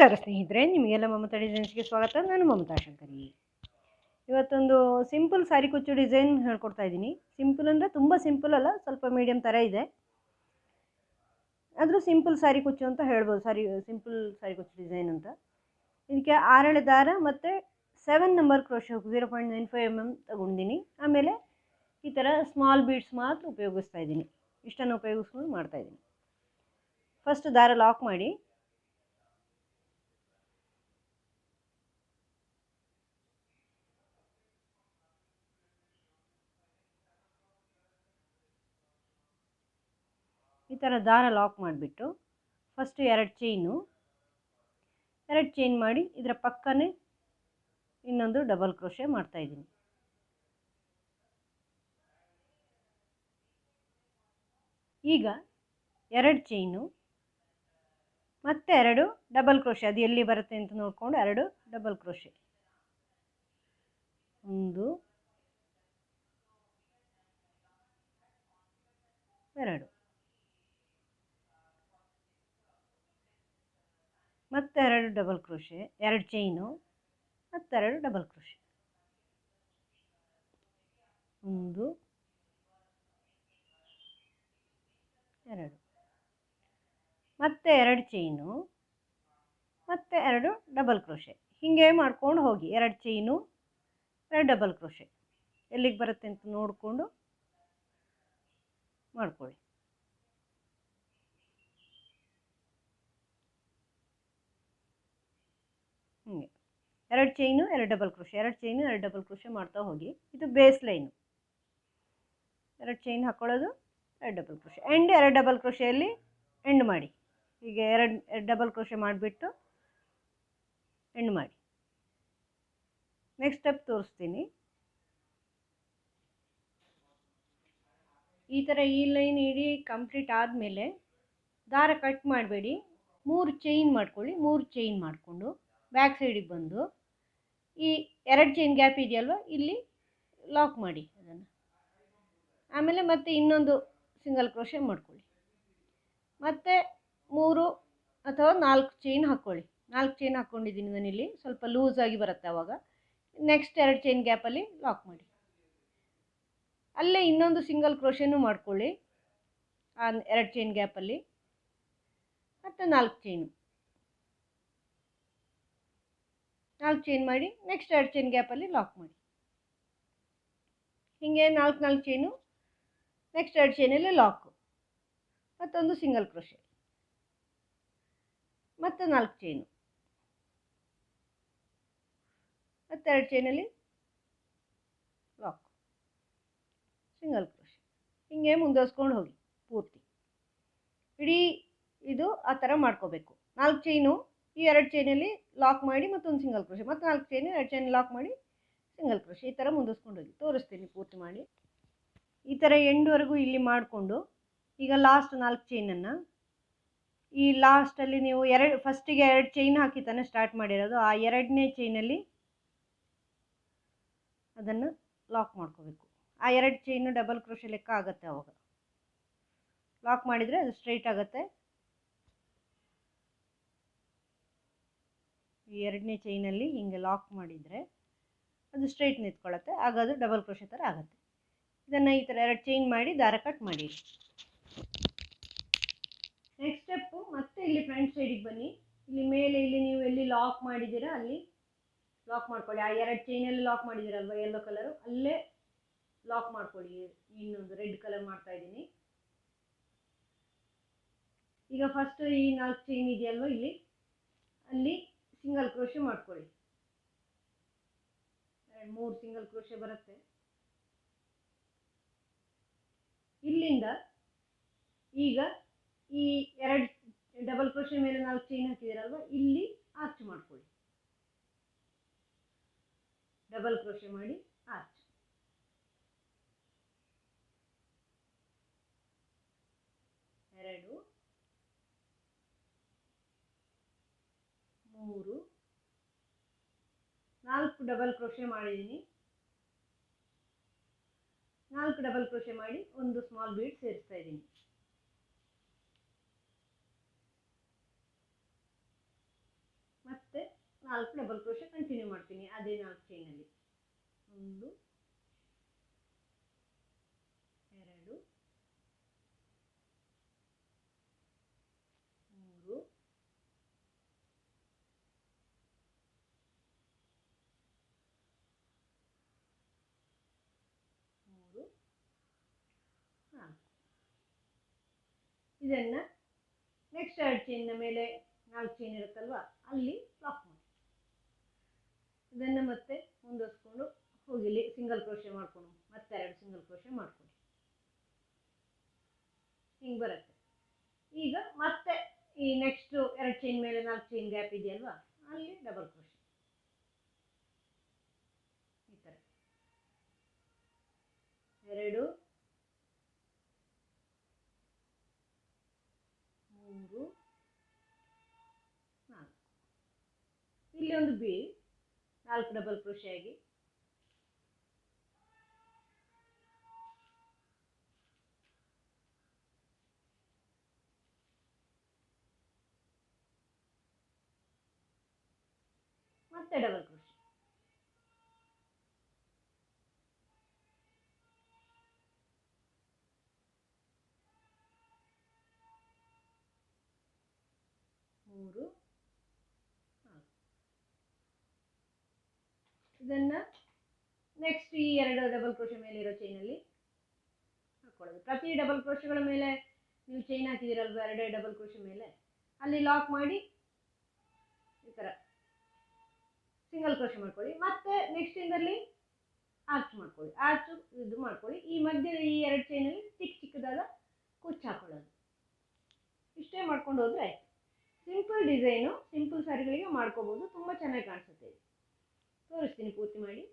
ನಮಸ್ಕಾರ ಸ್ನೇಹಿತರೆ, ನಿಮಗೆಲ್ಲ ಮಮತಾ ಡಿಸೈನ್ಸ್ಗೆ ಸ್ವಾಗತ. ನಾನು ಮಮತಾ ಶಂಕರಿ. ಇವತ್ತೊಂದು ಸಿಂಪಲ್ ಸಾರಿ ಕುಚ್ಚು ಡಿಸೈನ್ ಹೇಳ್ಕೊಡ್ತಾ ಇದ್ದೀನಿ. ಸಿಂಪಲ್ ಅಂದರೆ ತುಂಬ ಸಿಂಪಲ್ ಅಲ್ಲ, ಸ್ವಲ್ಪ ಮೀಡಿಯಮ್ ಥರ ಇದೆ. ಆದರೂ ಸಿಂಪಲ್ ಸಾರಿ ಕುಚ್ಚು ಅಂತ ಹೇಳ್ಬೋದು, ಸಿಂಪಲ್ ಸಾರಿ ಕುಚ್ಚು ಡಿಸೈನ್ ಅಂತ. ಇದಕ್ಕೆ 6 ದಾರ ಮತ್ತು 7 ನಂಬರ್ ಕ್ರೋಶೆ ಹುಕ್ 0.95 mm ತಗೊಂಡಿದ್ದೀನಿ. ಆಮೇಲೆ ಈ ಥರ ಸ್ಮಾಲ್ ಬೀಡ್ಸ್ ಮಾತ್ರ ಉಪಯೋಗಿಸ್ತಾ ಇದ್ದೀನಿ. ಇಷ್ಟನ್ನು ಉಪಯೋಗಿಸ್ಕೊಂಡು ಮಾಡ್ತಾಯಿದ್ದೀನಿ. ಫಸ್ಟ್ ದಾರ ಲಾಕ್ ಮಾಡಿ ಈ ಥರ ದಾರ ಲಾಕ್ ಮಾಡಿಬಿಟ್ಟು ಫಸ್ಟ್ 2 ಚೈನ್ ಮಾಡಿ ಇದರ ಪಕ್ಕನೇ ಇನ್ನೊಂದು ಡಬಲ್ ಕ್ರೋಶೆ ಮಾಡ್ತಾಯಿದ್ದೀನಿ. ಈಗ 2 ಚೈನು ಮತ್ತೆ 2 ಡಬಲ್ ಕ್ರೋಶೆ, ಅದು ಎಲ್ಲಿ ಬರುತ್ತೆ ಅಂತ ನೋಡಿಕೊಂಡು 2 ಡಬಲ್ ಕ್ರೋಶೆ, 1 2 ಮತ್ತೆ 2 ಡಬಲ್ ಕ್ರೋಶೆ, 2 ಚೈನು ಮತ್ತೆ 2 ಡಬಲ್ ಕ್ರೋಶೆ, 1 2 ಮತ್ತೆ 2 ಚೈನು ಮತ್ತೆ 2 ಡಬಲ್ ಕ್ರೋಶೆ. ಹೀಗೆ ಮಾಡ್ಕೊಂಡು ಹೋಗಿ 2 ಚೈನು 2 ಡಬಲ್ ಕ್ರೋಶೆ ಎಲ್ಲಿಗೆ ಬರುತ್ತೆ ಅಂತ ನೋಡಿಕೊಂಡು ಮಾಡ್ಕೊಳ್ಳಿ. ಹೀಗೆ 2 chain 2 double crochet, 2 chain 2 double crochet ಮಾಡ್ತಾ ಹೋಗಿ. ಇದು ಬೇಸ್ ಲೈನು. 2 ಚೈನ್ ಹಾಕ್ಕೊಳ್ಳೋದು, 2 ಡಬಲ್ ಕ್ರೋಶೆ, ಎಂಡ್ 2 ಡಬಲ್ ಕ್ರೋಶೆಯಲ್ಲಿ ಎಂಡ್ ಮಾಡಿ. ಹೀಗೆ 2 ಡಬಲ್ ಕ್ರೋಶೆ ಮಾಡಿಬಿಟ್ಟು ಎಂಡ್ ಮಾಡಿ. ನೆಕ್ಸ್ಟ್ ಸ್ಟೆಪ್ ತೋರಿಸ್ತೀನಿ. ಈ ಥರ ಈ ಲೈನ್ ಇಡೀ ಕಂಪ್ಲೀಟ್ ಆದಮೇಲೆ ದಾರ ಕಟ್ ಮಾಡಬೇಡಿ, 3 ಚೈನ್ ಮಾಡ್ಕೊಳ್ಳಿ. 3 ಚೈನ್ ಮಾಡಿಕೊಂಡು ಬ್ಯಾಕ್ ಸೈಡಿಗೆ ಬಂದು ಈ 2 ಚೈನ್ ಗ್ಯಾಪ್ ಇದೆಯಲ್ವ, ಇಲ್ಲಿ ಲಾಕ್ ಮಾಡಿ ಅದನ್ನು. ಆಮೇಲೆ ಮತ್ತೆ ಇನ್ನೊಂದು ಸಿಂಗಲ್ ಕ್ರೋಶೆ ಮಾಡ್ಕೊಳ್ಳಿ. ಮತ್ತು 3 ಅಥವಾ 4 ಚೈನ್ ಹಾಕ್ಕೊಳ್ಳಿ. 4 ಚೈನ್ ಹಾಕ್ಕೊಂಡಿದ್ದೀನಿ ನಾನಿಲ್ಲಿ, ಸ್ವಲ್ಪ ಲೂಸಾಗಿ ಬರುತ್ತೆ ಆವಾಗ. ನೆಕ್ಸ್ಟ್ 2 ಚೈನ್ ಗ್ಯಾಪಲ್ಲಿ ಲಾಕ್ ಮಾಡಿ. ಅಲ್ಲೇ ಇನ್ನೊಂದು ಸಿಂಗಲ್ ಕ್ರೋಶೆನೂ ಮಾಡ್ಕೊಳ್ಳಿ ಆ 2 ಚೈನ್ ಗ್ಯಾಪಲ್ಲಿ. ಮತ್ತು 4 ಚೈನು, 4 ಚೈನ್ ಮಾಡಿ ನೆಕ್ಸ್ಟ್ 2 ಚೈನ್ ಗ್ಯಾಪಲ್ಲಿ ಲಾಕ್ ಮಾಡಿ. ಹೀಗೆ 4 ಚೈನು, ನೆಕ್ಸ್ಟ್ 2 ಚೈನಲ್ಲಿ ಲಾಕು, ಮತ್ತೊಂದು ಸಿಂಗಲ್ ಕ್ರೋಶೆ, ಮತ್ತು 4 ಚೈನು, ಮತ್ತು 2 ಚೈನಲ್ಲಿ ಲಾಕ್, ಸಿಂಗಲ್ ಕ್ರೋಶೆ. ಹೀಗೆ ಮುಂದುವರ್ಸ್ಕೊಂಡು ಹೋಗಿ ಪೂರ್ತಿ ಇಡೀ ಇದು ಆ ಥರ ಮಾಡ್ಕೋಬೇಕು. 4 ಚೈನು ಈ 2 ಚೈನಲ್ಲಿ ಲಾಕ್ ಮಾಡಿ ಮತ್ತೊಂದು ಸಿಂಗಲ್ ಕ್ರೋಶೆ, ಮತ್ತು 4 ಚೈನು 2 ಚೈನ್ ಲಾಕ್ ಮಾಡಿ ಸಿಂಗಲ್ ಕ್ರೋಶೆ. ಈ ಥರ ಮುಂದುವರ್ಸ್ಕೊಂಡು ಹೋಗಿ. ತೋರಿಸ್ತೀನಿ ಪೂರ್ತಿ ಮಾಡಿ. ಈ ಥರ ಎಂಡ್ವರೆಗೂ ಇಲ್ಲಿ ಮಾಡಿಕೊಂಡು ಈಗ ಲಾಸ್ಟ್ 4 ಚೈನನ್ನು ಈ ಲಾಸ್ಟಲ್ಲಿ ನೀವು ಫಸ್ಟಿಗೆ 2 ಚೈನ್ ಹಾಕಿ ತಾನೇ ಸ್ಟಾರ್ಟ್ ಮಾಡಿರೋದು, ಆ 2ನೇ ಚೈನಲ್ಲಿ ಅದನ್ನು ಲಾಕ್ ಮಾಡ್ಕೋಬೇಕು. ಆ 2 ಚೈನು ಡಬಲ್ ಕ್ರೋಶೆ ಲೆಕ್ಕ ಆಗುತ್ತೆ. ಅವಾಗ ಲಾಕ್ ಮಾಡಿದರೆ ಅದು ಸ್ಟ್ರೈಟ್ ಆಗುತ್ತೆ. ಈ 2ನೇ ಚೈನಲ್ಲಿ ಹಿಂಗೆ ಲಾಕ್ ಮಾಡಿದರೆ ಅದು ಸ್ಟ್ರೈಟ್ ನಿಂತ್ಕೊಳ್ಳುತ್ತೆ. ಆಗ ಅದು ಡಬಲ್ ಕ್ರೋಶೆ ಥರ ಆಗುತ್ತೆ. ಇದನ್ನು ಈ ಥರ 2 ಚೈನ್ ಮಾಡಿ ದಾರ ಕಟ್ ಮಾಡಿ. ನೆಕ್ಸ್ಟ್ ಸ್ಟೆಪ್ಪು ಮತ್ತೆ ಇಲ್ಲಿ ಫ್ರಂಟ್ ಸೈಡಿಗೆ ಬನ್ನಿ. ಇಲ್ಲಿ ಮೇಲೆ ಇಲ್ಲಿ ನೀವು ಎಲ್ಲಿ ಲಾಕ್ ಮಾಡಿದ್ದೀರಾ ಅಲ್ಲಿ ಲಾಕ್ ಮಾಡ್ಕೊಳ್ಳಿ. ಆ 2 ಚೈನಲ್ಲಿ ಲಾಕ್ ಮಾಡಿದ್ದೀರಲ್ವ ಯೆಲ್ಲೋ ಕಲರು, ಅಲ್ಲೇ ಲಾಕ್ ಮಾಡ್ಕೊಳ್ಳಿ. ಇನ್ನೊಂದು ರೆಡ್ ಕಲರ್ ಮಾಡ್ತಾ ಇದ್ದೀನಿ. ಈಗ ಫಸ್ಟ್ ಈ 4 ಚೈನ್ ಇದೆಯಲ್ವ ಇಲ್ಲಿ, ಅಲ್ಲಿ ಸಿಂಗಲ್ ಕ್ರೋಶೆ ಮಾಡ್ಕೊಳ್ಳಿ. 3 ಸಿಂಗಲ್ ಕ್ರೋಶೆ ಬರುತ್ತೆ. ಇಲ್ಲಿಂದ ಈಗ ಈ 2 ಡಬಲ್ ಕ್ರೋಶೆ ಮೇಲೆ 4 ಚೈನ್ ಹಾಕಿದ್ದೀರಲ್ವ, ಇಲ್ಲಿ ಆರ್ಚ್ ಮಾಡ್ಕೊಳ್ಳಿ. ಡಬಲ್ ಕ್ರೋಶೆ ಮಾಡಿ ಆರ್ಚ್. 2 3 4 ಡಬಲ್ ಕ್ರೋಶೆ ಮಾಡಿದ್ದೀನಿ. 4 ಡಬಲ್ ಕ್ರೋಶೆ ಮಾಡಿ ಒಂದು ಸ್ಮಾಲ್ ಬೀಡ್ ಸೇರಿಸ್ತಾ ಇದ್ದೀನಿ. 4 ಡಬಲ್ ಕ್ರೋಶೆ ಕಂಟಿನ್ಯೂ ಮಾಡ್ತೀನಿ ಅದೇ 4 ಚೈನಲ್ಲಿ. 1 2 3 3 4. ಇದನ್ನು ನೆಕ್ಸ್ಟ್ 2 ಚೈನ್ನ ಮೇಲೆ 4 ಚೈನ್ ಇರುತ್ತಲ್ವ ಅಲ್ಲಿ ಲಾಕ್ ಮಾಡಿ. ಇದನ್ನು ಮತ್ತೆ ಮುಂದುವರಿಸ್ಕೊಂಡು ಹೋಗಿಲಿ ಸಿಂಗಲ್ ಕ್ರೋಶೆ ಮಾಡ್ಕೊಂಡು ಮತ್ತೆ 2 ಸಿಂಗಲ್ ಕ್ರೋಶೆ ಮಾಡ್ಕೊಳ್ಳಿ. ಹಿಂಗೆ ಬರುತ್ತೆ. ಈಗ ಮತ್ತೆ ಈ ನೆಕ್ಸ್ಟ್ 2 ಚೈನ್ ಮೇಲೆ 4 ಚೈನ್ ಗ್ಯಾಪ್ ಇದೆಯಲ್ವಾ ಅಲ್ಲಿ ಡಬಲ್ ಕ್ರೋಶೆ ಈ ಥರ 2 3 4. ಇಲ್ಲಿ ಒಂದು ಬಿ 4 ಡಬಲ್ ಕ್ರೋಶೆ ಆಗಿ ಮತ್ತೆ ಡಬಲ್ ಕ್ರೋಶೆ 3 4. ಇದನ್ನು ನೆಕ್ಸ್ಟ್ ಈ 2 ಡಬಲ್ ಕ್ರೋಶೆ ಮೇಲೆ ಇರೋ ಚೈನಲ್ಲಿ ಹಾಕೊಳ್ಳೋದು. ಪ್ರತಿ ಡಬಲ್ ಕ್ರೋಶೆಗಳ ಮೇಲೆ ನೀವು ಚೈನ್ ಹಾಕಿದಿರಲ್ವ 2 ಡಬಲ್ ಕ್ರೋಶೆ ಮೇಲೆ ಅಲ್ಲಿ ಲಾಕ್ ಮಾಡಿ ಈ ಥರ ಸಿಂಗಲ್ ಕ್ರೋಶೆ ಮಾಡ್ಕೊಳ್ಳಿ. ಮತ್ತೆ ನೆಕ್ಸ್ಟ್ ಇಂದಲ್ಲಿ ಆರ್ಚ್ ಮಾಡ್ಕೊಳ್ಳಿ. ಆರ್ಚ್ ಇದು ಮಾಡ್ಕೊಳ್ಳಿ. ಈ ಮಧ್ಯದ ಈ 2 ಚೈನಲ್ಲಿ ಚಿಕ್ಕದಾದ ಕುಚ್ಚು ಹಾಕೊಳ್ಳೋದು. ಇಷ್ಟೇ ಮಾಡ್ಕೊಂಡು ಹೋದರೆ ಆಯ್ತು. ಸಿಂಪಲ್ ಡಿಸೈನು, ಸಿಂಪಲ್ ಸ್ಯಾರಿಗಳಿಗೆ ಮಾಡ್ಕೋಬೋದು. ತುಂಬ ಚೆನ್ನಾಗಿ ಕಾಣಿಸುತ್ತೆ. ತೋರಿಸ್ತೀನಿ ಪೂರ್ತಿ ಮಾಡಿ.